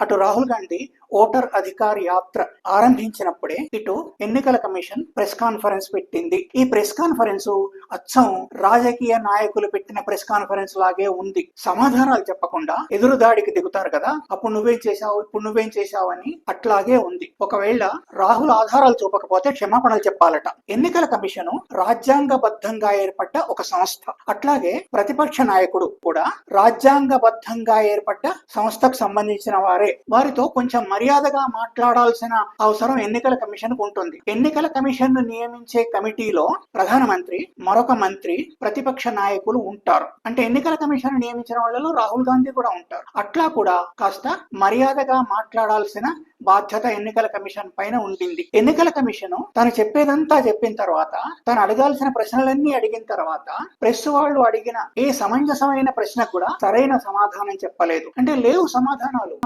అటు రాహుల్ గాంధీ ఓటర్ అధికార్ యాత్ర ఆరంభించినప్పుడే ఇటు ఎన్నికల కమిషన్ ప్రెస్ కాన్ఫరెన్స్ పెట్టింది. ఈ ప్రెస్ కాన్ఫరెన్స్ అచ్చం రాజకీయ నాయకులు పెట్టిన ప్రెస్ కాన్ఫరెన్స్ లాగే ఉంది. సమాధానాలు చెప్పకుండా ఎదురుదాడికి దిగుతారు కదా, అప్పుడు నువ్వేం చేశావు, ఇప్పుడు నువ్వేం చేశావు అని అట్లాగే ఉంది. ఒకవేళ రాహుల్ ఆధారాలు చూపకపోతే క్షమాపణలు చెప్పాలట. ఎన్నికల కమిషన్ రాజ్యాంగబద్ధంగా ఏర్పడ్డ ఒక సంస్థ. అట్లాగే ప్రతిపక్ష నాయకుడు కూడా రాజ్యాంగబద్ధంగా ఏర్పడ్డ సంస్థకు సంబంధించిన వారే. వారితో కొంచెం మర్యాదగా మాట్లాడాల్సిన అవసరం ఎన్నికల కమిషన్ కు ఉంటుంది. ఎన్నికల కమిషన్ నియమించే కమిటీలో ప్రధానమంత్రి, మరొక మంత్రి, ప్రతిపక్ష నాయకులు ఉంటారు. అంటే ఎన్నికల కమిషన్ నియమించిన వాళ్ళలో రాహుల్ గాంధీ కూడా ఉంటారు. అట్లా కూడా కాస్త మర్యాదగా మాట్లాడాల్సిన బాధ్యత ఎన్నికల కమిషన్ పైన ఉండింది. ఎన్నికల కమిషన్ తను చెప్పేదంతా చెప్పిన తర్వాత, తను అడగాల్సిన ప్రశ్నలన్నీ అడిగిన తర్వాత ప్రెస్ వాళ్ళు అడిగిన ఏ సమంజసమైన ప్రశ్న కూడా సరైన సమాధానం చెప్పలేదు. అంటే లేవు సమాధానాలు.